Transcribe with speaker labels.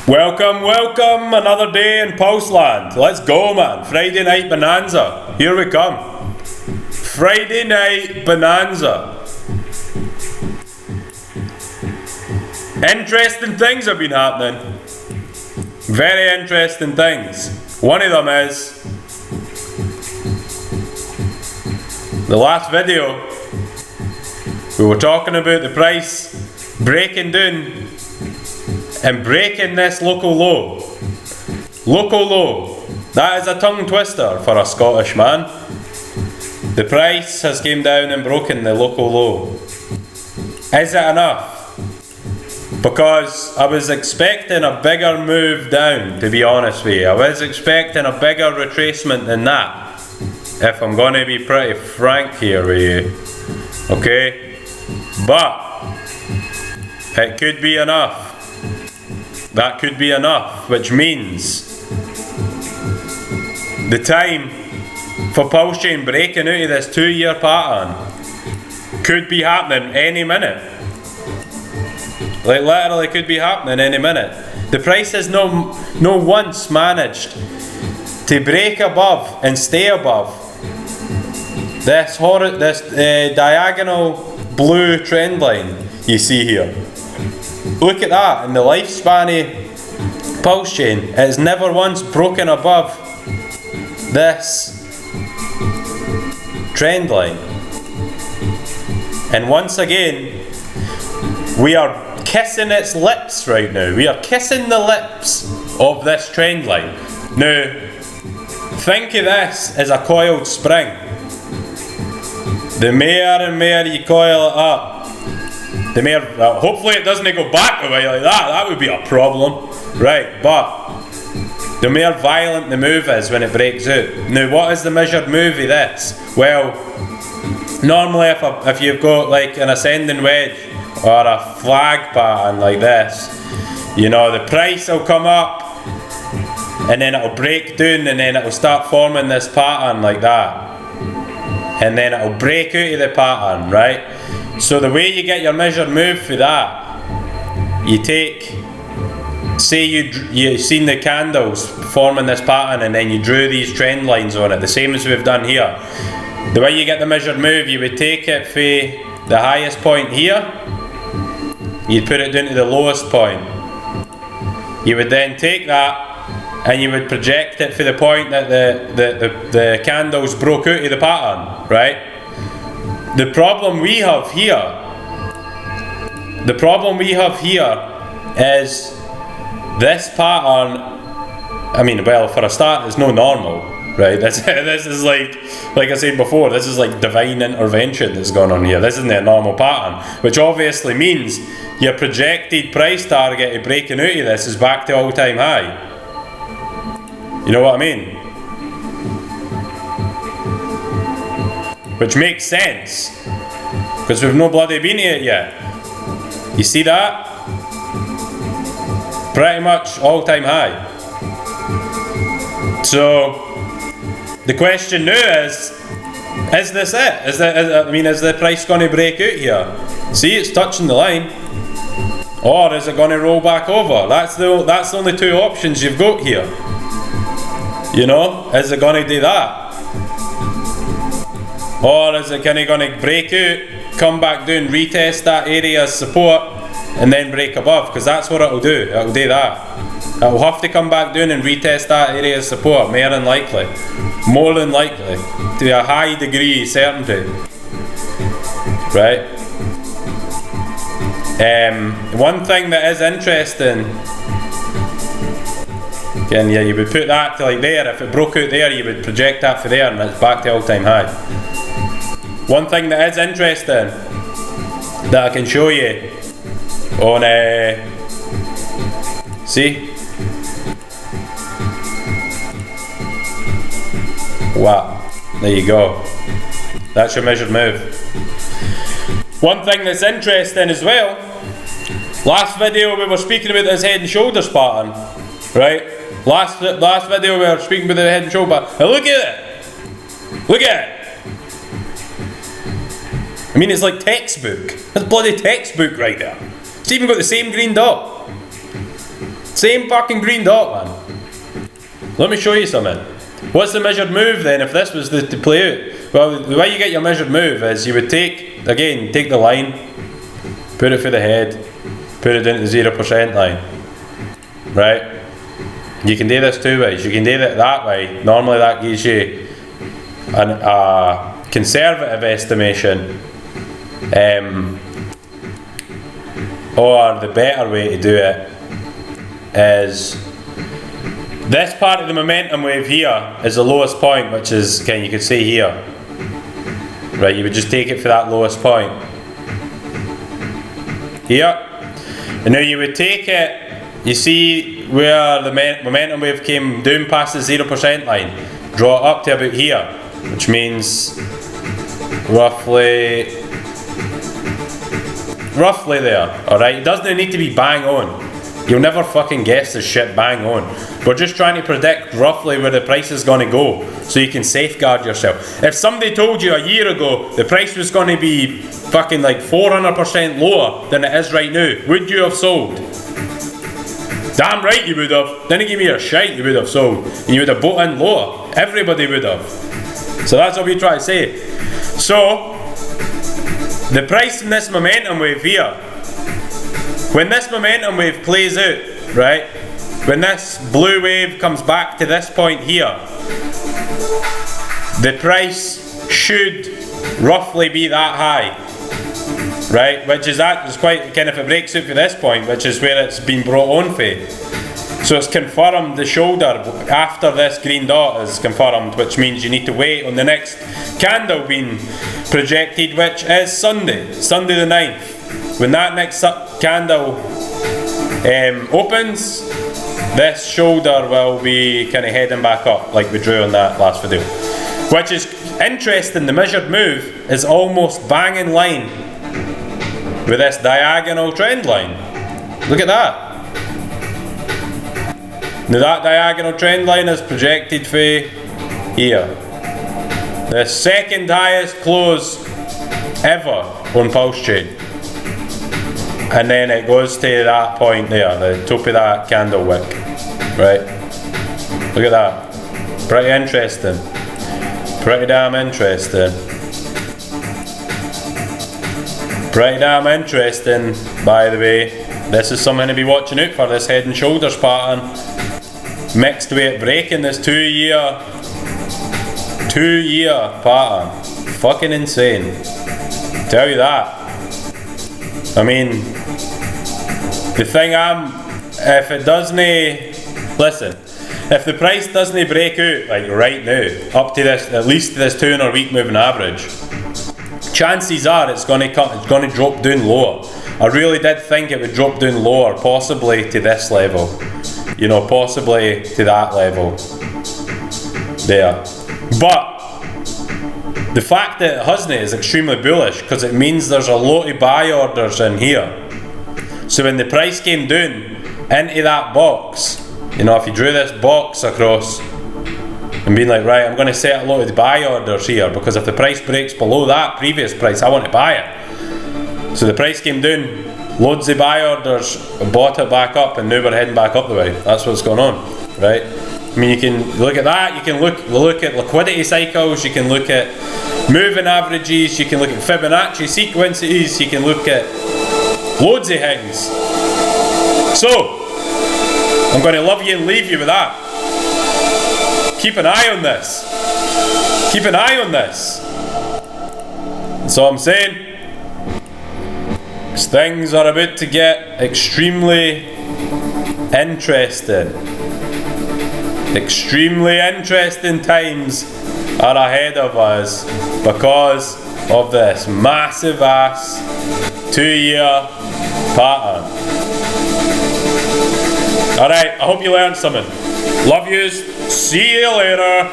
Speaker 1: Welcome, another day in Pulseland. Let's go, man. Friday night bonanza. Here we come. Friday night bonanza. Interesting things have been happening. Very interesting things. One of them is the last video we were talking about the price breaking down and breaking this local low. Local low. That is a tongue twister for a Scottish man. The price has came down and broken the local low. Is it enough? Because I was expecting a bigger move down, to be honest with you. I was expecting a bigger retracement than that, if I'm going to be pretty frank here with you. Okay? But it could be enough. That could be enough, which means the time for Pulsechain breaking out of this 2-year pattern could be happening any minute. Like literally could be happening any minute. The price has no once managed to break above and stay above this diagonal blue trend line you see here. Look at that, in the lifespan of Pulsechain, it has never once broken above this trend line. And once again, we are kissing its lips right now. We are kissing the lips of this trend line. Now, think of this as a coiled spring. The more and more you coil it up, the more, hopefully it doesn't go back away like that. That would be a problem, right? But the more violent the move is when it breaks out. Now, what is the measured move of this? Well, normally if you've got like an ascending wedge or a flag pattern like this, you know, the price will come up and then it'll break down and then it'll start forming this pattern like that. And then it'll break out of the pattern, right? So the way you get your measured move for that, you take, say you've seen the candles forming this pattern and then you drew these trend lines on it, the same as we've done here. The way you get the measured move, you would take it for the highest point here, you'd put it down to the lowest point. You would then take that and you would project it for the point that the candles broke out of the pattern, right? The problem we have here is this pattern. I mean, well, for a start, it's no normal, right? This is like I said before, this is like divine intervention that's going on here. This isn't a normal pattern, which obviously means your projected price target of breaking out of this is back to all-time high. You know what I mean? Which makes sense, because we've no bloody been here yet. You see that? Pretty much all-time high. So the question now is this it? Is the price going to break out here? See, it's touching the line, or is it going to roll back over? That's the only two options you've got here. You know, is it going to do that? Or is it kind of going to break out, come back down, retest that area as support, and then break above? Because that's what it'll do. It'll do that. It'll have to come back down and retest that area as support, more than likely, to a high degree of certainty. Right? One thing that is interesting, again, yeah, you would put that to like there. If it broke out there, you would project that for there, and it's back to all-time high. One thing that is interesting that I can show you on see? Wow, there you go. That's your measured move. One thing that's interesting as well, last video we were speaking about this head and shoulders pattern, right? Last video we were speaking about the head and shoulder pattern. Now look at it! Look at it! I mean, it's like textbook. That's bloody textbook right there. It's even got the same green dot. Same fucking green dot, man. Let me show you something. What's the measured move then if this was to play out? Well, the way you get your measured move is you would take the line, put it for the head, put it into the 0% line, right? You can do this two ways. You can do it that way. Normally that gives you a conservative estimation, or the better way to do it is this part of the momentum wave here is the lowest point, which is, you could see here, right? You would just take it for that lowest point here, and now you would take it, you see where the momentum wave came down past the 0% line, draw it up to about here, which means roughly there, alright? It doesn't need to be bang on. You'll never fucking guess this shit bang on. We're just trying to predict roughly where the price is going to go so you can safeguard yourself. If somebody told you a year ago the price was going to be fucking like 400% lower than it is right now, would you have sold? Damn right you would have. Didn't give me your shite, you would have sold. And you would have bought in lower. Everybody would have. So that's what we try to say. So, the price in this momentum wave here, when this momentum wave plays out, right, when this blue wave comes back to this point here, the price should roughly be that high, right, which is quite, if it breaks out for this point, which is where it's been brought on for. So it's confirmed the shoulder after this green dot is confirmed, which means you need to wait on the next candle being projected, which is Sunday the 9th. When that next candle opens, this shoulder will be kind of heading back up like we drew on that last video. Which is interesting, the measured move is almost bang in line with this diagonal trend line. Look at that. Now that diagonal trend line is projected for here. The second highest close ever on Pulsechain. And then it goes to that point there, the top of that candle wick. Right? Look at that. Pretty interesting. Pretty damn interesting. Pretty damn interesting, by the way. This is something to be watching out for, this head and shoulders pattern. Mixed with it breaking this two-year pattern. Fucking insane. Tell you that. I mean, the thing if it doesn't, listen, if the price doesn't break out like right now, up to this, at least to this 200 week moving average, chances are it's going to drop down lower. I really did think it would drop down lower, possibly to this level. You know, possibly to that level. There. But the fact that it hasn't is extremely bullish because it means there's a lot of buy orders in here. So when the price came down into that box, you know, if you drew this box across and being like, right, I'm going to set a lot of the buy orders here because if the price breaks below that previous price, I want to buy it. So the price came down, loads of buy orders, bought it back up, and now we're heading back up the way. That's what's going on, right? I mean, you can look at that, you can look at liquidity cycles, you can look at moving averages, you can look at Fibonacci sequences, you can look at loads of things. So, I'm going to love you and leave you with that. Keep an eye on this. Keep an eye on this. That's all I'm saying. Things are about to get extremely interesting. Extremely interesting times are ahead of us because of this massive ass 2-year pattern. Alright, I hope you learned something. Love yous. See you later.